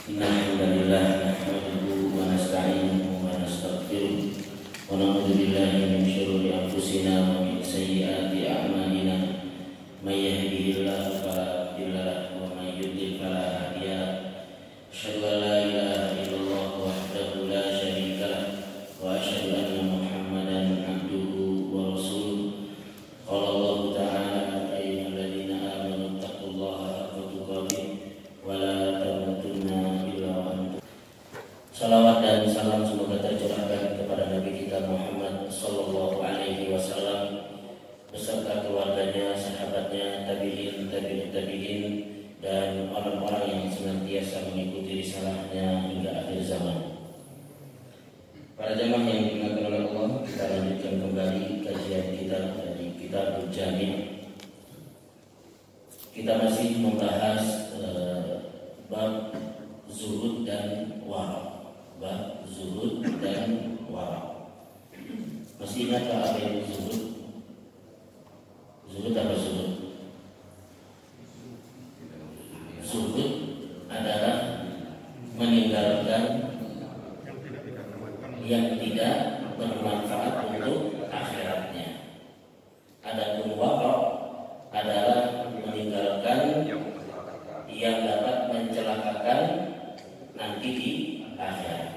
Innalhamdulillah nahmaduhu wa nasta'inuhu wa nastaghfiruh wa na'udzu billahi min syururi anfusina wa min sayyiati a'malina may yahdihillahu fala mudilla lahu wa may yudlil fala hadiya lahu asyhadu an la ilaha illallah wahdahu la syarika lahu wa asyhadu anna Muhammadan abduhu wa rasuluh. Qala Allah ta'ala ayyuhalladzina amanu taqullaha haqqa tuqatih wa la tamutunna illa wa antum. Salawat dan salam semoga tercurahkan kepada Nabi kita Muhammad sallallahu alaihi wasallam beserta keluarganya, sahabatnya, tabi'in, tabi'in dan orang-orang yang senantiasa mengikuti risalahnya hingga akhir zaman. Para jamaah yang dimuliakan oleh Allah, kita lanjutkan kembali kajian kita dari Kitabul Jami'. Kita masih membahas bab zuhud dan wara. Bab zuhud dan wara. Masih ingat apa itu zuhud? Zuhud apa zuhud? Zuhud adalah meninggalkan yang tidak bermanfaat untuk akhiratnya. Adapun wara adalah meninggalkan yang dapat mencelakakan nanti di akhirat.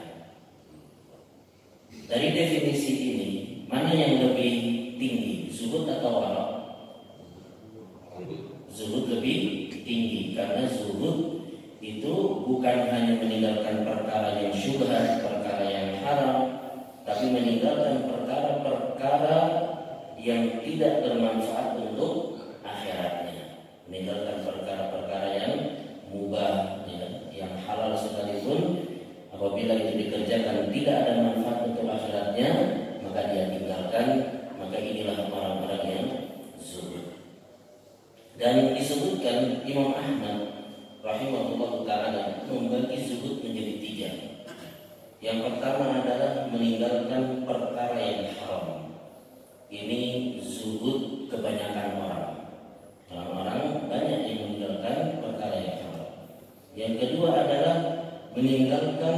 Dari definisi ini, mana yang lebih tinggi, zuhud atau wara? Zuhud lebih tinggi karena zuhud itu bukan hanya meninggalkan perkara yang syubhat, perkara yang haram, tapi meninggalkan perkara-perkara yang tidak bermanfaat untuk akhiratnya. Meninggalkan perkara-perkara yang mubah, yang halal sekalipun, apabila itu dikerjakan tidak ada manfaat untuk akhiratnya, maka dia tinggalkan. Maka inilah orang-orang yang zuhud. Dan disebutkan Imam Ahmad rahimahullah ta'ala membagi zuhud menjadi 3. Yang pertama adalah meninggalkan perkara yang haram. Ini zuhud kebanyakan orang. Orang-orang banyak yang meninggalkan perkara yang haram. Yang kedua adalah meninggalkan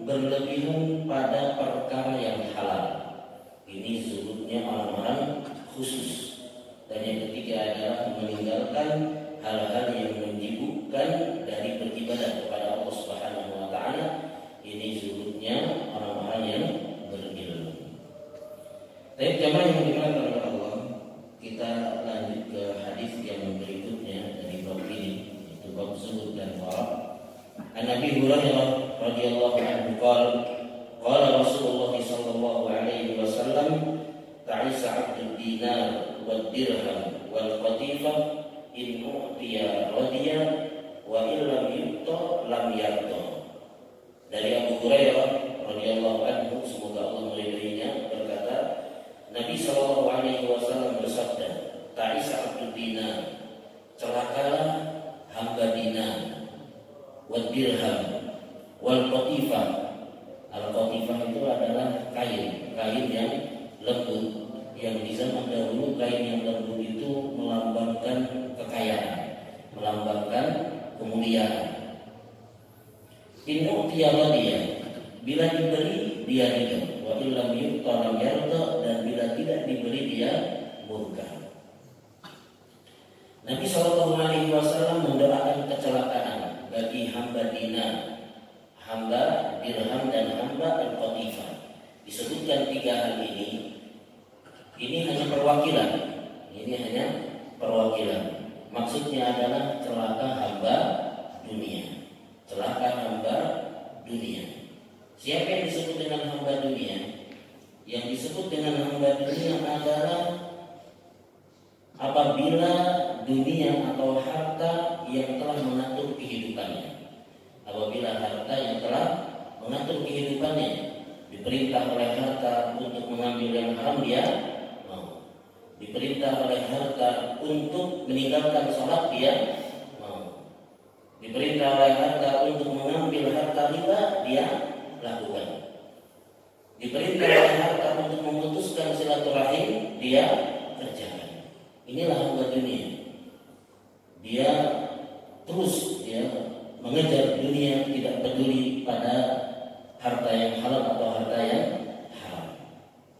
berlebihan pada perkara yang halal. Ini zuhudnya orang-orang khusus. Dan yang ketiga adalah meninggalkan hal-hal yang menyibukkan dari beribadah kepada Allah Subhanahu wa taala. Ini zuhudnya orang-orang yang berilmu. Tapi jamaah yang dimuliakan oleh Allah, kita lanjut ke hadis yang berikutnya dari bab ini, yaitu bab zuhud dan wara. An Abi Hurairah radhiyallahu anhu qala Rasulullah sallallahu alaihi wasallam ta'isa 'abdud dinar wad dirham wal qatifah in u'tiya radiya wa illam yu'ta lam yarda. Dari Abu Hurairah radhiyallahu anhu, semoga Allah meridainya, berkata, Nabi sallallahu alaihi wasallam bersabda, ta'isa 'abdud dinar, celakalah hamba dinar, wad dirham wal qatifah. Al qatifah itu adalah kain yang lembut, yang di zaman dahulu kain yang lembut itu melambangkan kekayaan, melambangkan kemuliaan. In u'tiya radiya, bila diberi dia ridha, wa illam yu'ta lam yarda, dan bila tidak diberi dia murka. Nabi sallallahu alaihi wasallam mendoakan kecelakaan bagi hamba dinar, hamba dirham dan hamba al-qatifah. Disebutkan 3 hal ini. Ini hanya perwakilan. Ini hanya perwakilan. Maksudnya adalah celaka hamba dunia. Celaka hamba dunia. Siapa yang disebut dengan hamba dunia? Yang disebut dengan hamba dunia adalah apabila dunia atau harta yang telah mengatur kehidupannya. Apabila harta yang telah mengatur kehidupannya, diperintah oleh harta untuk mengambil yang haram, dia mau. Diperintah oleh harta untuk meninggalkan sholat, dia mau. Diperintah oleh harta untuk mengambil harta riba, dia lakukan. Diperintah oleh harta untuk memutuskan silaturahim, dia kerjakan. Inilah hamba dunia. Dia terus mengejar dunia, tidak peduli pada harta yang halal atau harta yang haram.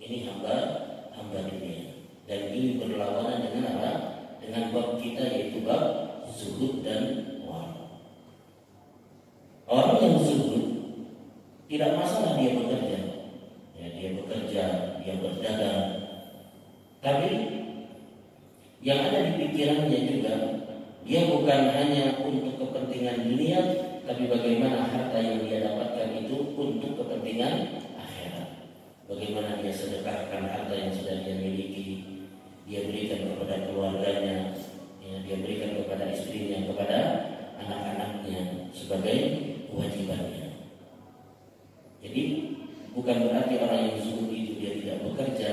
Ini hamba dunia. Dan ini berlawanan dengan apa? Dengan bab kita, yaitu bab zuhud dan wara. Orang yang zuhud tidak masalah dia bekerja, ya, dia bekerja, dia berdagang, tapi yang ada di pikirannya juga, dia bukan hanya untuk kepentingan dunia, tapi bagaimana harta yang dia dapatkan itu untuk kepentingan akhirat. Bagaimana dia sedekahkan harta yang sudah dia miliki, dia berikan kepada keluarganya, ya, dia berikan kepada istrinya, kepada anak-anaknya sebagai kewajibannya. Jadi bukan berarti orang yang zuhud itu dia tidak bekerja,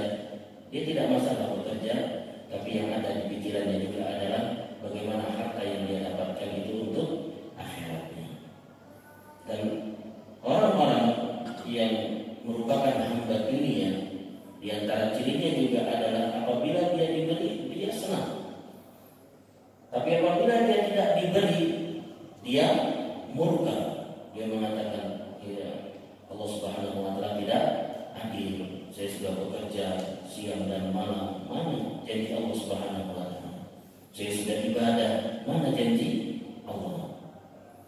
dia tidak masalah bekerja, tapi yang ada di pikirannya juga adalah bagaimana harta yang dia dapatkan itu untuk akhiratnya. Dan orang-orang yang merupakan hamba dunia, di antara cirinya juga adalah apabila dia diberi, dia senang. Tapi apabila dia tidak diberi, dia murka. Dia mengatakan, ya, Allah Subhanahu wa taala tidak adil. Saya sudah bekerja siang dan malam, mana janji Allah Subhanahu wa taala? Saya sudah ibadah, mana janji Allah?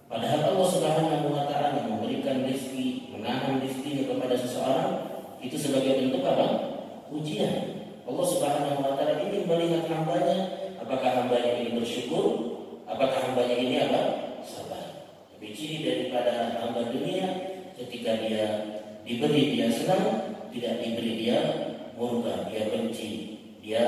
Padahal Allah Subhanahu wa taala memberikan rezeki, menahan rezekinya kepada seseorang, itu sebagai bentuk apa? Ujian. Allah Subhanahu wa taala ingin melihat hambanya, apakah hambanya ini bersyukur, apakah hambanya ini apa? Sabar. Tapi ciri daripada hamba dunia, ketika dia diberi dia senang, tidak diberi dia murka, dia benci, dia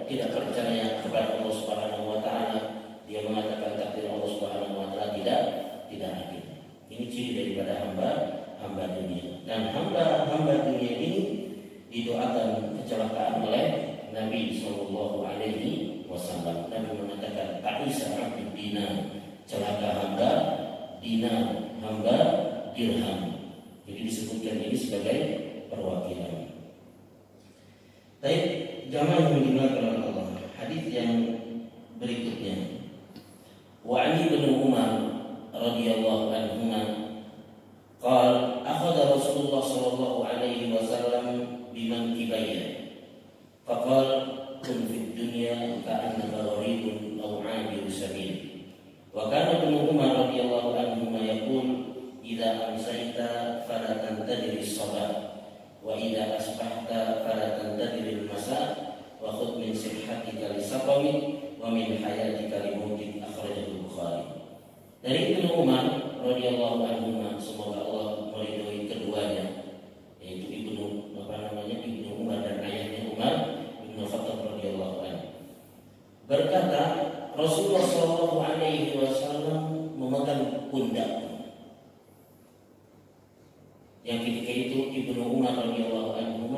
tidak percaya kepada Allah Subhanahu wa taala, dia mengatakan takdir Allah Subhanahu wa taala tidak adil. Ini ciri daripada hamba dunia. Dan hamba dunia ini didoakan kecelakaan oleh Nabi sallallahu alaihi wasallam. Nabi mengatakan ta'isa 'abdud dinar, celaka hamba dinar, hamba dirham. Jadi disebutkan ini sebagai perwakilan. Baik, jamaah yang dimuliakan oleh Allah. Hadis yang berikutnya. Wa 'an Ibnu Umar radhiyallahu anhuma qala akhadha Rasulullah sallallahu alaihi wasallam bimankibayya faqala kun fid dunya ka'annaka gharibun aw 'abiru sabil. Wa kana Ibnu Umar radhiyallahu anhuma yaqul idza amsayta fala tantadhir as-sabah wa idza asbahta fala tantadhir al-masa wa khudh min sihhatika li saqamik wa min hayatika li mautik. Akhrajahu Bukhari. Dari Ibnu Umar radhiyallahu anhu, semoga Allah meridhoi keduanya, yaitu Ibnu Umar dan ayahnya Umar bin Khattab radhiyallahu anhu, berkata Rasulullah sallallahu alaihi wasallam memegang pundakku. Yang ketika itu Ibnu Umar radhiyallahu anhu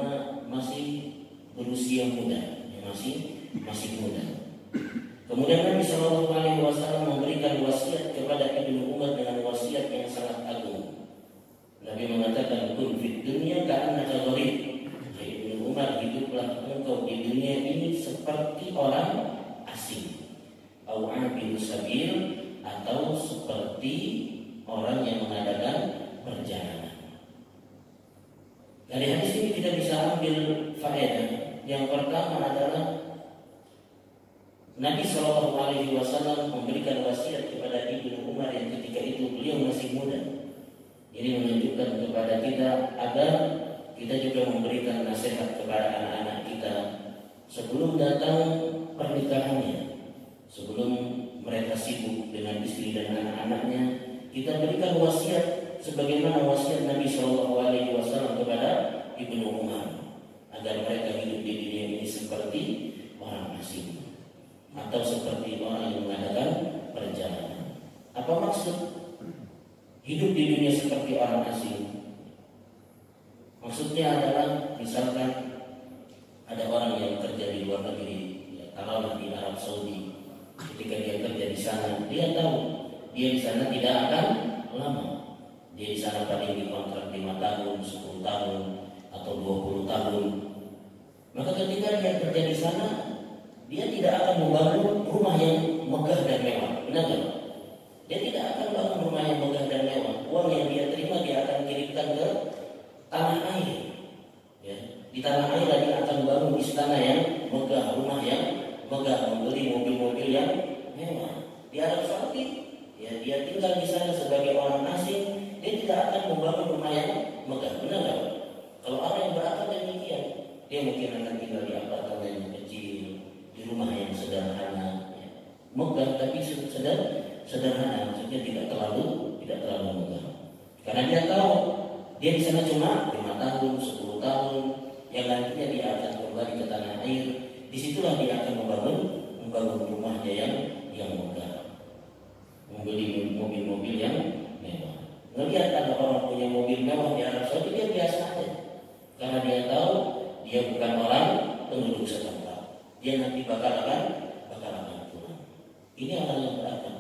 masih berusia muda, masih muda. Kemudian Nabi Shallallahu Alaihi Wasallam memberikan wasiat kepada Ibnu Umar dengan wasiat yang sangat agung. Nabi mengatakan, "Kun fid dunya ka'annaka gharib." Ibnu Umar, hiduplah engkau di dunia ini seperti orang asing. Au 'abiru sabil, atau seperti orang yang mengadakan perjalanan. Dari hadis ini kita bisa ambil faedah. Yang pertama adalah Nabi Shallallahu Alaihi Wasallam memberikan wasiat kepada Ibnu Umar yang ketika itu beliau masih muda. Ini menunjukkan kepada kita agar kita juga memberikan nasihat kepada anak-anak kita sebelum datang pernikahannya, sebelum mereka sibuk dengan istri dan anak-anaknya. Kita berikan wasiat sebagaimana wasiat Nabi Shallallahu Alaihi Wasallam kepada Ibnu Umar agar mereka hidup di dunia ini seperti orang asing, atau seperti orang yang mengadakan perjalanan. Apa maksud hidup di dunia seperti orang asing? Maksudnya adalah misalkan ada orang yang kerja di luar negeri, ya, taruhlah di Arab Saudi. Ketika dia kerja di sana, dia tahu dia di sana tidak akan lama. Dia di sana paling dikontrak 5 tahun, 10 tahun, atau 20 tahun. Maka ketika dia kerja di sana, dia tidak akan membangun rumah yang megah dan mewah, benar tak? Dia tidak akan bangun rumah yang megah dan mewah. Uang yang dia terima dia akan kirimkan ke tanah air. Ya. Di tanah air dia akan bangun istana yang megah, rumah yang megah, membeli mobil-mobil yang mewah. Di Arab Saudi, ya, dia tinggal di sana sebagai orang asing, dia tidak akan membangun rumah yang megah. Benar nggak? Kalau orang yang berakal demikian, dia mungkin akan tinggal di apartemen yang kecil, di rumah yang sederhana, ya. Megah tapi sederhana, maksudnya tidak terlalu megah. Karena dia tahu dia di sana cuma 5 tahun, 10 tahun, yang nantinya dia akan kembali ke tanah air. Disitulah dia akan membangun rumahnya yang megah, membeli mobil-mobil yang mewah. Melihat ada orang punya mobil mewah di Arab Saudi, dia biasa aja, karena dia tahu dia bukan orang penduduk setempat. Dia nanti bakal akan pulang. Ini orang yang berakal.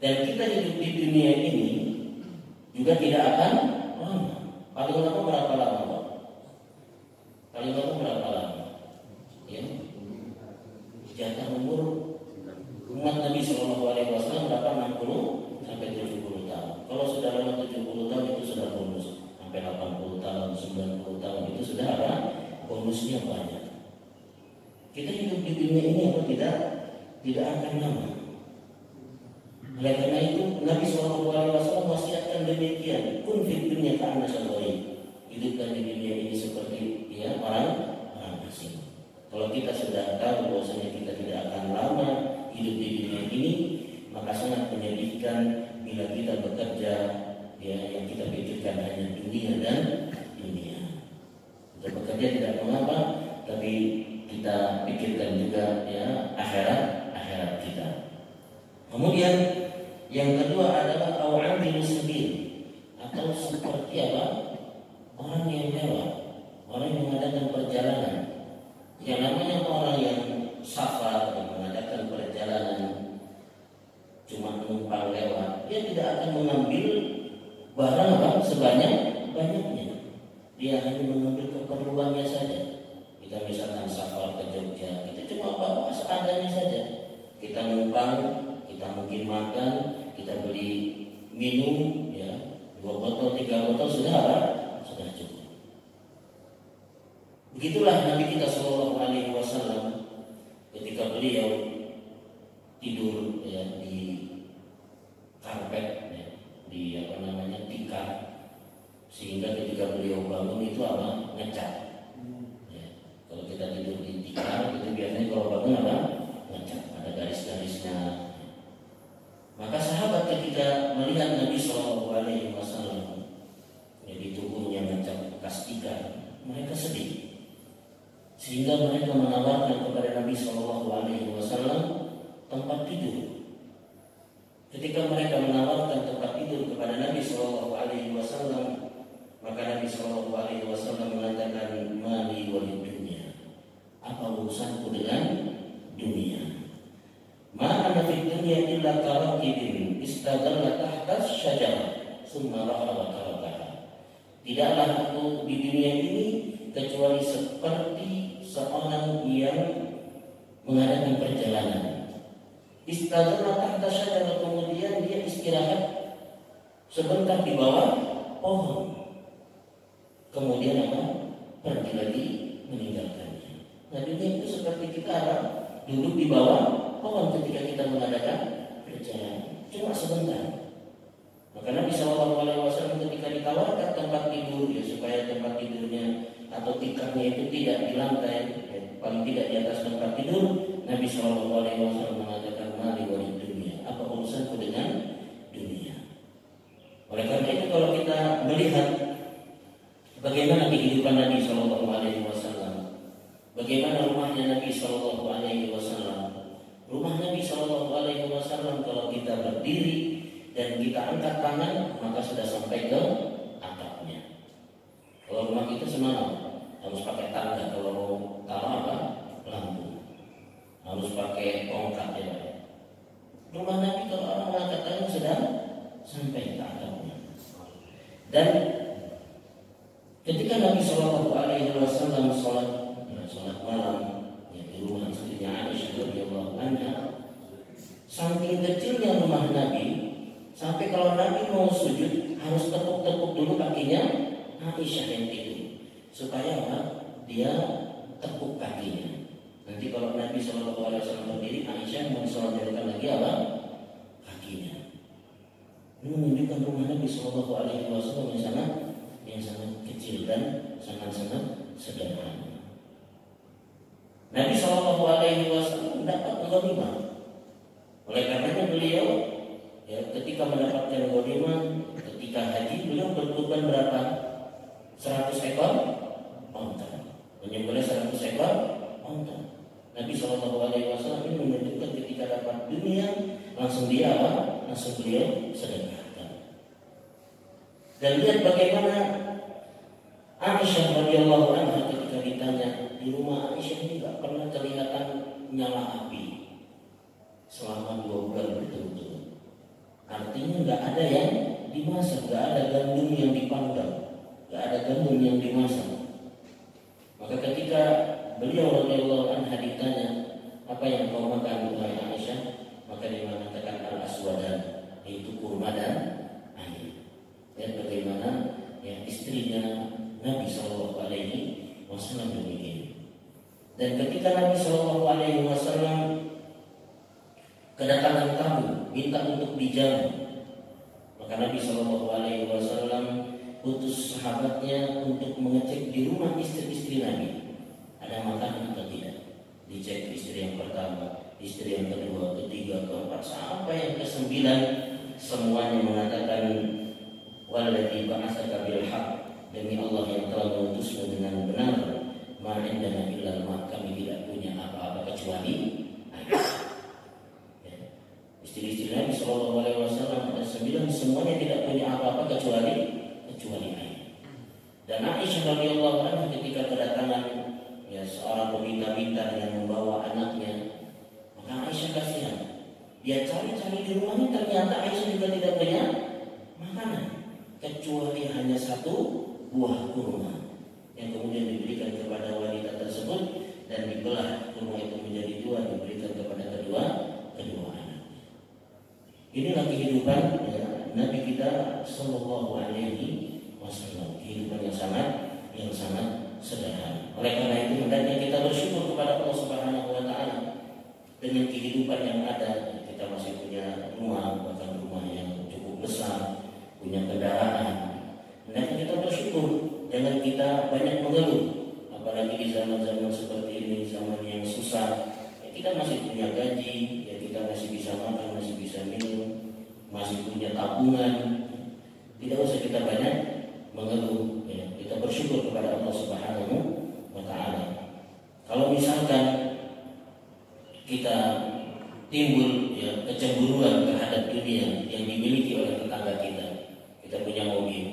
Dan kita hidup di dunia ini juga tidak akan lama. Paling lama berapa lama, Pak? Paling lama berapa lama? Ya, jatah umur umat Nabi Shallallahu Alaihi Wasallam berapa? 60 sampai 70 tahun. Kalau sudah lewat 70 tahun itu sudah bonus. Sampai 80 tahun, 90 tahun itu sudah ada bonusnya banyak. Kita hidup di dunia ini apa tidak akan lama. Oleh karena itu Nabi SAW wasiatkan demikian, kun fid dunya ka'anna syagharin. Hidupkan di dunia ini seperti ya orang asing. Kalau kita sudah tahu bahwasanya kita tidak akan lama hidup di dunia ini, maka sangat menyedihkan bila kita bekerja ya yang kita pikirkan hanya dunia dan dunia. Kita bekerja tidak mengapa, tapi kita pikirkan juga ya akhirat kita. Kemudian yang kedua adalah awamil sabil, atau seperti apa? Orang yang mewah, orang yang mengadakan perjalanan. Yang namanya orang yang safar, yang mengadakan perjalanan cuma menumpang lewat, dia tidak akan mengambil barang apa sebanyak-banyaknya. Dia hanya mengambil keperluannya saja. Kita misalkan safar ke Jogja, kita cuma bawa seadanya saja. Kita numpang, kita mungkin makan, kita beli minum, ya 2 botol, 3 botol sudah cukup. Begitulah Nabi kita Shallallahu Alaihi Wasallam ketika beliau tidur ya di karpet, ya, di tikar, sehingga ketika beliau bangun itu ngecat. Ya, kalau kita tidur di tikar itu biasanya kalau bangun ngecat, ada garis-garisnya. Maka sahabat ketika melihat Nabi Shallallahu Alaihi Wasallam di tubuhnya ngecat bekas tikar, mereka sedih. Sehingga mereka menawarkan kepada Nabi Shallallahu Alaihi Wasallam tempat tidur. Ketika mereka menawarkan tempat tidur kepada Nabi Shallallahu Alaihi Wasallam, maka Nabi Shallallahu Alaihi Wasallam mengatakan, mali walid dunia, apa urusanku dengan dunia? Ma ana fid dunya illa karakibin istadalla tahta syajarah summa rahala tarakaha. Tidaklah aku di dunia ini kecuali seperti seorang yang mengadakan perjalanan. Istadalla tahta syajarah, kemudian dia istirahat sebentar di bawah pohon. Kemudian pergi lagi meninggalkannya. Nah, dunia itu seperti kita duduk di bawah pohon ketika kita mengadakan perjalanan, cuma sebentar. Maka Nabi SAW ketika ditawarkan tempat tidur, ya supaya tempat tidurnya atau tikarnya itu tidak di lantai, ya, paling tidak di atas tempat tidur, Nabi SAW mengatakan, mali walid dunia, apa urusanku dengan dunia? Oleh karena itu kalau kita melihat bagaimana kehidupan Nabi SAW, bagaimana rumahnya Nabi SAW, rumah Nabi Shallallahu Alaihi Wasallam kalau kita berdiri dan kita angkat tangan maka sudah sampai ke atapnya. Kalau rumah kita semalam harus pakai tangga, kalau mau taruh lampu harus pakai tongkat ya. Rumah Nabi kalau orang angkat tangan sudah sampai ke atapnya. Dan ketika Nabi Shallallahu Alaihi Wasallam sholat malam di rumah istrinya Aisyah radhiyallahu anha, saking kecilnya rumah Nabi kalau Nabi mau sujud harus tepuk-tepuk dulu kakinya Aisyah yang tidur, supaya apa? Dia tepuk kakinya. Nanti kalau Nabi SAW berdiri, Aisyah mensolidarikan lagi apa? Kakinya. Ini menunjukkan rumah Nabi SAW yang sangat kecil dan sangat sederhana. Nabi SAW dapat ghanimah. Oleh karenanya beliau ketika mendapatkan ghanimah, ketika haji, beliau berkurban berapa? 100 ekor unta. Menyembelih 100 ekor unta. Nabi SAW ini menunjukkan ketika dapat dunia langsung dia apa? Langsung beliau sedekahkan. Dan lihat bagaimana Aisyah radhiyallahu anha ketika ditanya, di rumah Aisyah ini tidak pernah kelihatan nyala api selama 2 bulan betul-betul. Artinya nggak ada yang dimasak, nggak ada gandum yang dipanggang, nggak ada gandum yang dimasak. Maka ketika beliau radhiyallahu anha ditanya, apa yang kau makan wahai Aisyah? Maka dia mengatakan al-aswadan, yaitu kurma dan air. Dan bagaimana istrinya Nabi SAW demikian. Dan ketika Nabi SAW kedatangan tamu minta untuk dijamu, maka Nabi SAW utus sahabatnya untuk mengecek di rumah istri-istri Nabi ada makanan atau tidak. Dicek istri yang pertama, istri yang kedua, ketiga, keempat, sampai yang ke-9, semuanya mengatakan walladzi ba'atsaka bil haqq, demi Allah yang telah mengutusmu dengan benar, ma indana illa ma, kami tidak punya apa-apa kecuali air. Istri-istri Nabi SAW ada 9, semuanya tidak punya apa-apa kecuali air. Dan Aisyah radhiyallahu anha ketika kedatangan seorang peminta-minta yang membawa anaknya, maka Aisyah kasihan. Dia cari-cari di rumahnya, ternyata Aisyah juga tidak punya makanan kecuali hanya 1 buah kurma yang kemudian diberikan kepada wanita tersebut, dan dibelah kurma itu menjadi 2, diberikan kepada kedua anaknya. Inilah kehidupan Nabi kita Sallallahu Alaihi Wasallam, kehidupan yang sangat sederhana. Oleh karena itu hendaknya kita bersyukur kepada Allah Subhanahu Wa Taala dengan kehidupan yang ada. Kita masih punya rumah, bahkan rumah yang cukup besar, punya kendaraan. Hendaknya kita bersyukur, jangan kita banyak mengeluh. Apalagi di zaman-zaman seperti ini, zaman yang susah. Kita masih punya gaji, kita masih bisa makan, masih bisa minum, masih punya tabungan. Tidak usah kita banyak mengeluh. Kita bersyukur kepada Allah Subhanahu Wa Taala. Kalau misalkan kita timbul kecemburuan terhadap dunia yang dimiliki oleh tetangga kita, kita punya mobil,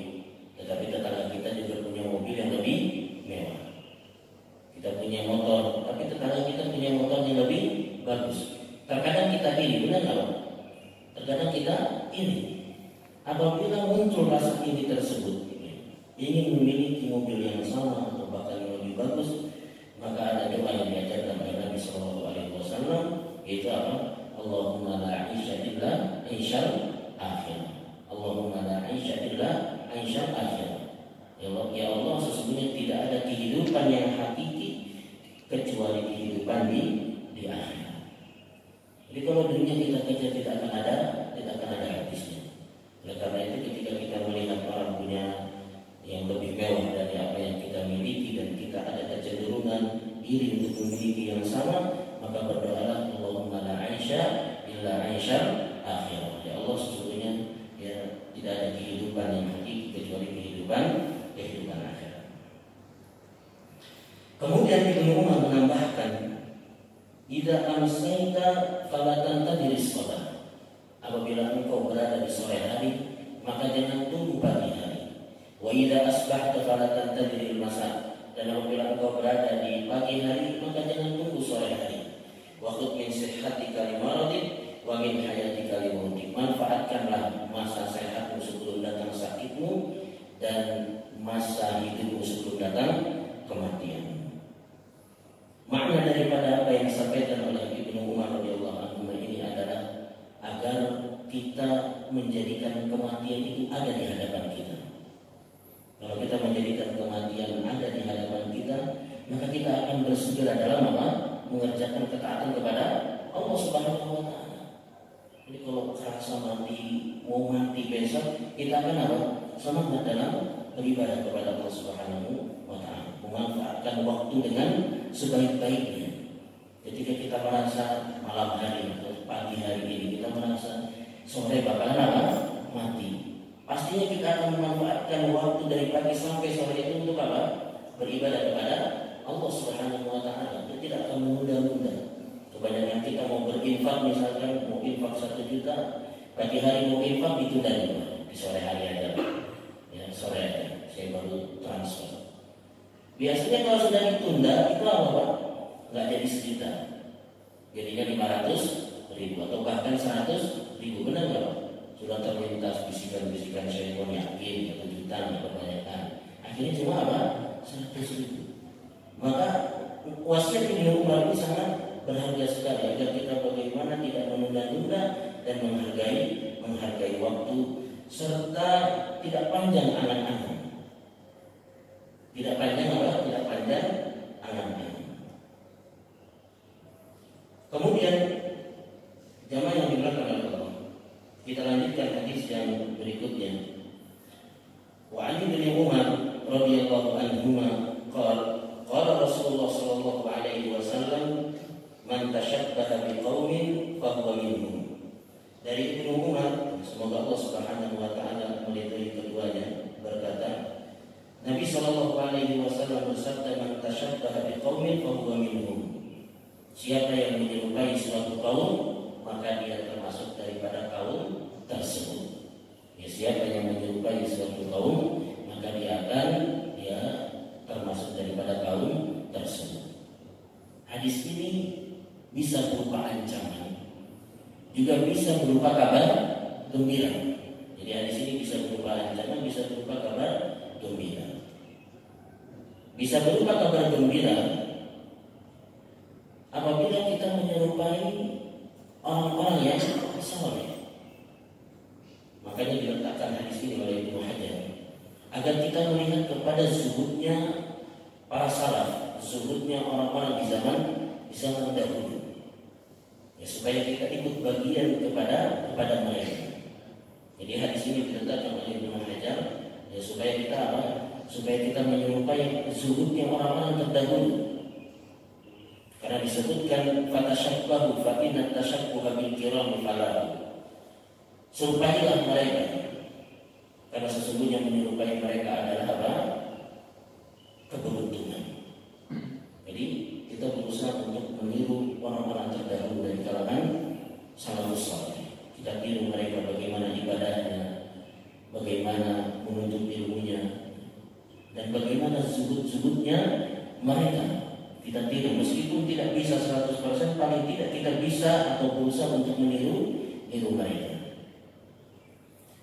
tetapi tetangga kita juga punya mobil yang lebih mewah. Kita punya motor, tapi tetangga kita punya motor yang lebih bagus. Terkadang kita iri, benar nggak? Terkadang kita iri. Apabila muncul rasa iri tersebut, ingin memiliki mobil yang sama atau bahkan yang lebih bagus, maka ada doa yang diajarkan oleh Nabi SAW, yaitu apa? Allahumma la 'aisha illa 'aishal akhirah. Allahumma la 'aisha illa 'aishal akhirah. Ya Allah, sesungguhnya tidak ada kehidupan yang hakiki kecuali kehidupan di akhirat. Jadi kalau dunia kita kerja tidak akan ada habisnya. Oleh karena itu ketika kita melihat orang punya yang lebih mewah dari apa yang kita miliki dan kita ada kecenderungan iri untuk memiliki yang sama, maka berdoalah Allahumma la 'aisha illa 'aishal akhirah. Ya Allah, sesungguhnya tidak ada kehidupan yang hakiki kecuali kehidupan akhirat. Kemudian Ibnu Umar menambahkan, idza amsayta fala tantadhir as-shalah. Apabila engkau berada di sore hari, maka jangan tunggu pagi hari. Wa idza asbahta fala tantadhir al-masa. Dan apabila engkau berada di pagi hari, maka jangan tunggu sore hari. Wa khudh min sihhatika li maradin wa min hayatika li mautik. Manfaatkanlah masa sehatmu sebelum datang sakitmu dan masa hidupmu sebelum datang kematian. Makna daripada apa yang disampaikan oleh Ibnu Umar radhiyallahu anhu ini adalah agar kita menjadikan kematian itu ada di hadapan kita. Kalau kita menjadikan kematian ada di hadapan kita, maka kita akan bersegera dalam apa? Mengerjakan ketaatan kepada Allah Subhanahu wa taala. Jadi kalau kerasa mau mati besok, kita akan apa? Semangat dalam beribadah kepada Allah Subhanahu wa taala, memanfaatkan waktu dengan sebaik-baiknya. Ketika kita merasa malam hari atau pagi hari ini kita merasa sore bakalan apa? Mati. Pastinya kita akan memanfaatkan waktu dari pagi sampai sore itu untuk apa? Beribadah kepada Allah Subhanahu wa taala. Itu tidak akan menunda-nunda. Kebanyakan kita mau berinfak, misalkan mau infak 1 juta, pagi hari mau infak ditunda di sore hari aja. Ya, sore aja. Saya baru transfer. Biasanya kalau sudah ditunda itu apa, Pak? Nggak jadi 1 juta. Jadinya 500.000 atau bahkan 100.000. Benar nggak, Pak? Sudah terlintas bisikan-bisikan syaitan, yakin 1 juta kebanyakan. Akhirnya cuma apa? 100.000. Maka wasiat Ibnu Umar ini sangat berharga sekali agar kita bagaimana tidak menunda-nunda dan menghargai waktu serta tidak panjang angan-angan. Tidak panjang apa? Tidak panjang angan-angan. Kemudian jamaah yang dimuliakan oleh Allah, kita lanjutkan hadis yang berikutnya. Wa 'an Ibnu Umar radhiyallahu anhuma qala Rasulullah sallallahu alaihi wasallam, man tashabbaha biqaumin fahuwa minhum. Dari Ibnu Umar, semoga Allah Subhanahu wa taala meridhai keduanya, berkata, Nabi sallallahu alaihi wasallam bersabda, man tashabbaha biqaumin fahuwa minhum. Siapa yang menyerupai suatu kaum, maka dia termasuk daripada kaum tersebut. Ya, siapa yang menyerupai suatu kaum, maka dia termasuk daripada kaum tersebut. Hadis ini bisa berupa ancaman, juga bisa berupa kabar gembira. Jadi hadis ini bisa berupa ancaman, bisa berupa kabar gembira. Bisa berupa kabar gembira apabila kita menyerupai orang-orang yang saleh. Makanya diletakkan hadis ini oleh Ibnu Hajar agar kita melihat kepada zuhudnya para salaf, zuhudnya orang-orang di zaman dahulu. Ya, supaya kita ikut bagian kepada mereka. Jadi hadis ini diletakkan oleh Ibnu Hajar ya, supaya kita apa? Supaya kita menyerupai zuhudnya orang-orang terdahulu. Karena disebutkan fatashabbahu fa inna tashabbuha bil kirami falah. Serupailah mereka, karena sesungguhnya menyerupai mereka adalah apa? Keberuntungan. Jadi kita berusaha untuk meniru orang-orang terdahulu dari kalangan salafus saleh. Kita tiru mereka bagaimana ibadahnya, bagaimana menuntut ilmunya, dan bagaimana zuhud-zuhudnya mereka. Kita tiru, meskipun tidak bisa 100%, paling tidak kita bisa atau berusaha untuk meniru mereka.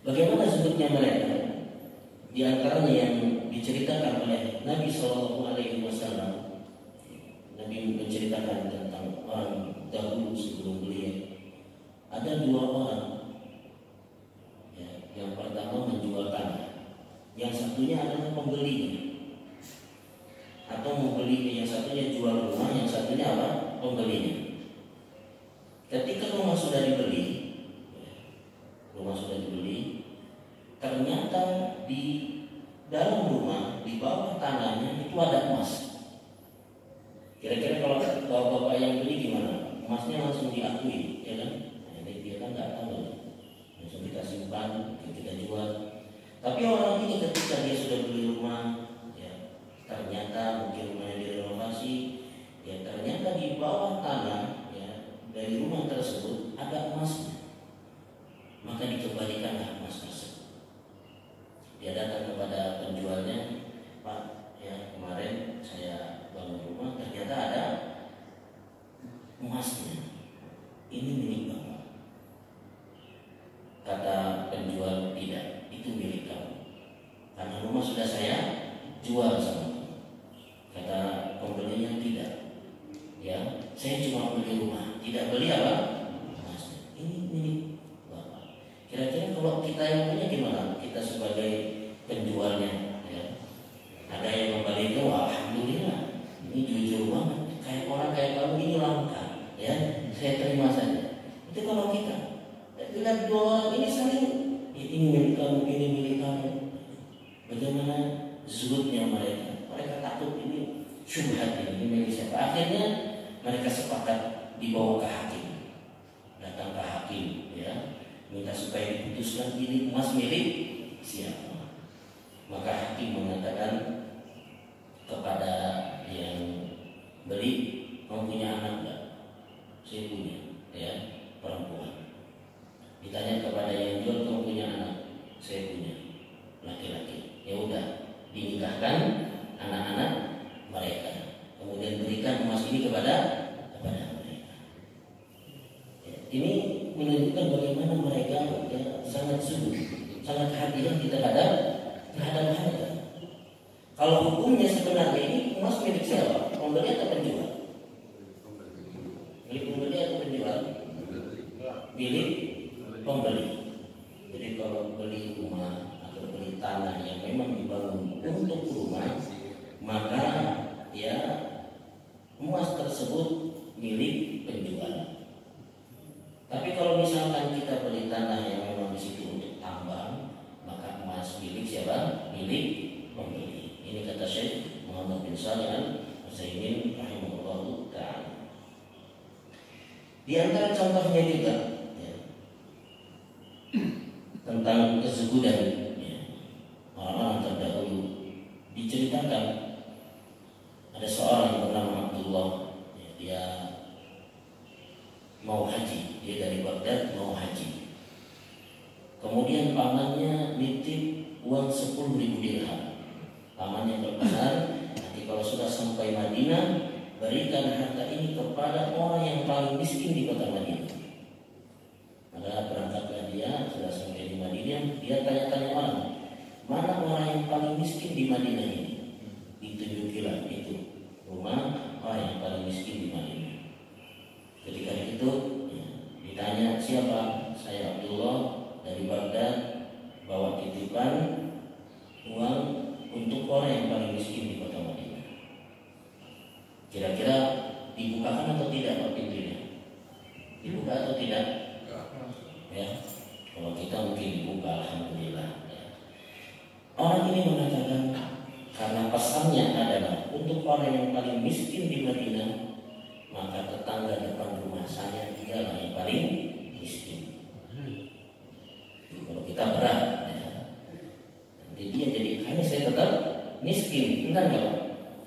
Bagaimana zuhudnya mereka? Di antaranya yang diceritakan oleh Nabi Shallallahu Alaihi Wasallam. Nabi menceritakan tentang orang dahulu sebelum beliau. Ada 2 orang. Ya, yang pertama menjual tanah, yang satunya adalah pembelinya. Atau membeli, yang satunya jual rumah, yang satunya apa? Pembelinya. Ketika rumah sudah dibeli, ternyata di dalam rumah, di bawah tanahnya itu ada emas. Kira-kira kalau bapak-bapak yang beli gimana? Emasnya langsung diakui, ya kan? Jadi dia kan nggak tahu, langsung kita simpan, kita jual. Tapi orang ini ketika dia sudah beli rumah, ya, ternyata mungkin rumahnya direnovasi, ya ternyata di bawah tanah, ya, dari rumah tersebut ada emasnya. Maka dikembalikanlah emas tersebut. Dia datang kepada penjualnya, Pak, ya kemarin saya bangun rumah, ternyata ada emasnya. Ini milik Bapak. Kata penjual, tidak, itu milik kamu. Karena rumah sudah saya jual sama kamu. Kata pembelinya, tidak. Ya, saya cuma beli rumah, tidak beli apa? Emasnya. Ini milik Bapak. Kira-kira kalau saja. Itu kalau kita lihat dua orang ini saling, ini milik kamu, ini milik kamu. Bagaimana zuhudnya mereka? Mereka takut ini syubhat, ini milik siapa. Akhirnya mereka sepakat dibawa ke hakim. Datang ke hakim, ya, minta supaya diputuskan ini emas milik siapa. Maka hakim mengatakan kepada yang beli, kamu punya anak enggak? Saya punya, ya, perempuan. Ditanya kepada yang jual, kamu punya anak? Saya punya, laki-laki. Ya udah, dinikahkan anak-anak mereka. Kemudian berikan emas ini kepada mereka. Ya, ini menunjukkan bagaimana mereka, ya, sangat sungguh, sangat hati-hati terhadap harga. Kalau hukumnya sebenarnya ini emas milik siapa? Pembeli atau penjual? Milik pembeli atau penjual? Milik pembeli. Jadi kalau beli rumah atau beli tanah yang memang dibangun untuk rumah, maka ya emas tersebut milik penjual. Tapi kalau misalkan kita beli tanah yang memang di situ untuk tambang, maka emas milik siapa? Milik pembeli. Ini kata Syekh Muhammad bin Shalih Al-Utsaimin rahimahullah ta'ala. Di antara contohnya juga, ya, tentang kezuhudan, ya, orang-orang terdahulu diceritakan ada seorang yang bernama Abdullah, ya, dia mau haji, dia dari Baghdad mau haji. Kemudian pamannya nitip uang 10.000 dirham. Pamannya berpesan, nanti kalau sudah sampai Madinah, berikan harta ini kepada orang yang paling miskin di kota Madinah. Maka berangkatlah dia, sudah sampai di Madinah, dia tanya-tanya orang, mana orang yang paling miskin di Madinah ini? Ditunjukilah itu rumah orang yang paling miskin di Madinah. Ketika itu, ya, ditanya siapa? Saya Abdullah dari Baghdad, bawa titipan uang untuk orang yang paling miskin di kota Madinah. Kira-kira dibukakan atau tidak Pak pintunya? Dibuka atau tidak? Ya, kalau kita mungkin dibuka, alhamdulillah. Ya. Orang ini mengatakan karena pesannya adalah untuk orang yang paling miskin di Madinah, maka tetangga depan rumah saya dialah yang paling miskin. Kalau kita berat, ya, nanti dia jadi hanya saya tetap miskin, enggak enggak.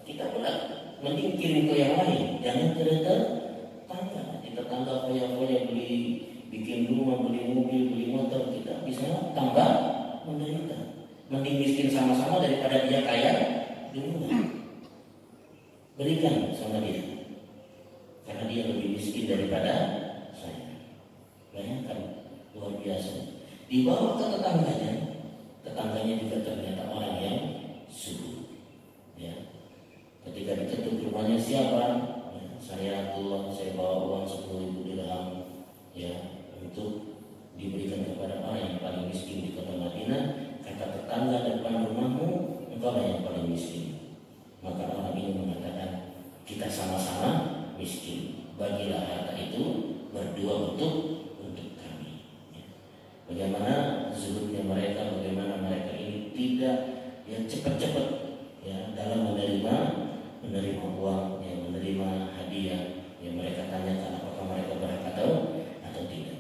Kita berat, mending kirim ke yang lain, jangan ke tetangga. Di tetangga foya-foya beli, bikin rumah, beli mobil, beli motor, kita bisa tambah menderita. Mending miskin sama-sama daripada dia kaya dulu. Berikan sama dia, karena dia lebih miskin daripada saya. Bayangkan, luar biasa. Dibawa ke tetangganya juga ternyata orang yang subuh. Ya. Ketika diketuk rumahnya siapa? Ya, saya Abdullah, saya bawa uang 10.000 dirham, ya, untuk diberikan kepada orang yang paling miskin di kota Madinah. Kata tetangga depan rumahmu, engkau yang paling miskin. Maka orang ini mengatakan, kita sama-sama miskin. Bagilah harta itu berdua untuk kami. Ya. Bagaimana zuhudnya mereka, bagaimana mereka ini tidak yang cepat-cepat, ya, dalam menerima uang, yang menerima hadiah. Yang mereka tanyakan apakah mereka berhak atau tidak.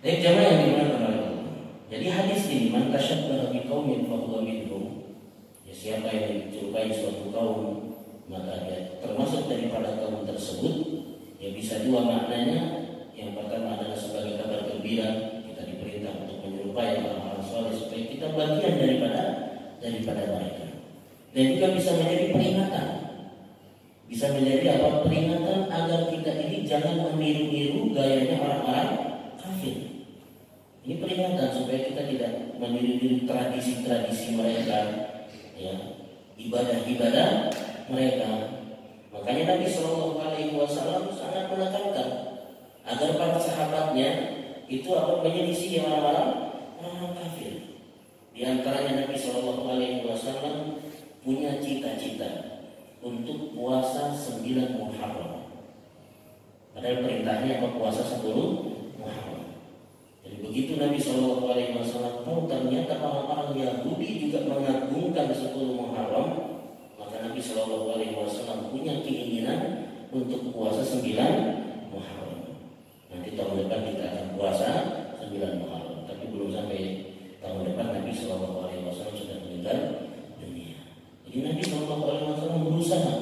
Jadi jamaah yang dimuliakan oleh Allah. Jadi hadis ini, man tashabbaha biqaumin fahuwa minhum. Ya, siapa yang menyerupai suatu kaum, maka dia termasuk daripada kaum tersebut. Ya, bisa dua maknanya. Yang pertama adalah sebagai kabar gembira, kita diperintah untuk menyerupai orang-orang saleh supaya kita bagian daripada mereka. Dan juga bisa menjadi peringatan. Bisa menjadi apa? Peringatan agar kita ini jangan meniru-niru gayanya orang-orang kafir. Ini peringatan supaya kita tidak meniru-niru tradisi-tradisi mereka, ya, ibadah-ibadah mereka. Makanya Nabi SAW sangat menekankan agar para sahabatnya itu apa? Menyelisih orang-orang kafir. Di antaranya Nabi SAW punya cita-cita untuk puasa 9 Muharram. Padahal perintahnya apa? Puasa 10 Muharram. Jadi begitu Nabi SAW tahu ternyata orang-orang Yahudi juga mengagungkan 10 Muharram, maka Nabi SAW punya keinginan untuk puasa 9 Muharram. Nanti tahun depan kita akan puasa 9 Muharram, tapi belum sampai tahun depan Nabi SAW sudah meninggal dunia. Jadi Nabi SAW berusaha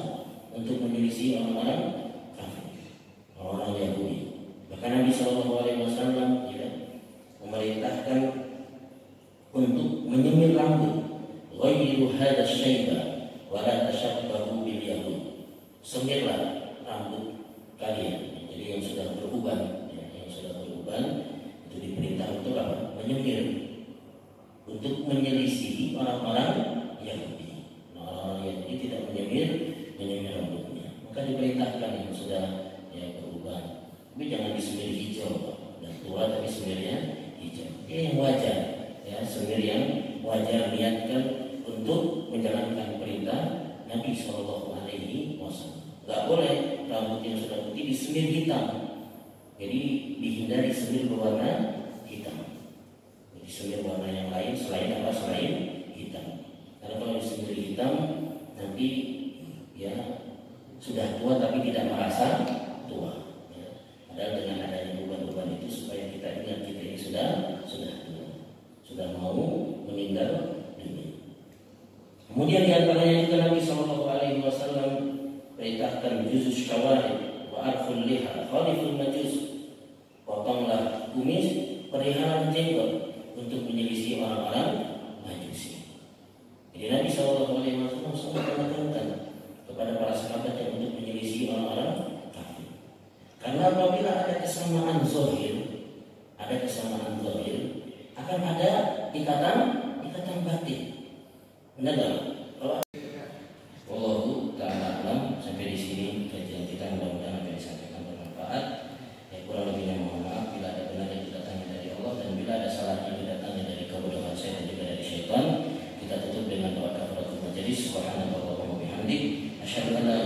untuk menyelisih orang-orang kafir, orang-orang Yahudi. Bahkan Nabi SAW ya, memerintahkan untuk menyemir rambut, ghayru hadha syaiba wa la tashabbahu bil yahud. Semirlah rambut kalian. Jadi yang sudah beruban, ya, yang sudah beruban itu diperintah untuk apa? Menyemir, untuk menyelisihi orang-orang Yahudi. Orang-orang Yahudi tidak menyemir rambutnya. Maka diperintahkan yang sudah ya beruban, tapi jangan disemir hijau, dan tua tapi semirnya hijau. Yang wajar, ya semir yang wajar niatkan untuk menjalankan perintah Nabi SAW. Gak boleh rambut yang sudah putih disemir hitam. Jadi dihindari semir berwarna hitam. Jadi semir warna yang lain selain apa? Selain hitam. Karena kalau disemir hitam nanti ya sudah tua tapi tidak merasa tua. Ya. Padahal dengan adanya uban-uban itu supaya kita ingat kita ini sudah tua, sudah mau meninggal dunia. Kemudian di antaranya juga Nabi SAW perintahkan juzus syawarib wa arful liha khaliful majus, potonglah kumis, pelihara jenggot untuk menyelisih orang-orang Majusi. Jadi Nabi SAW sangat menekankan kepada para sahabatnya untuk menyelisih orang-orang kafir. Karena apabila ada kesamaan zahir, akan ada ikatan batin. Benar tak? Kalau Wallahu ta'ala alam. Sampai di sini kajian kita, mudah-mudahan apa yang disampaikan bermanfaat. Kurang lebihnya mohon maaf bila ada benar yang datangnya dari Allah, dan bila ada salah yang datangnya dari kebodohan saya dan juga dari syaitan. Kita tutup dengan doa kafaratul majelis. Subhanallah wa bihamdik, asyhadu an la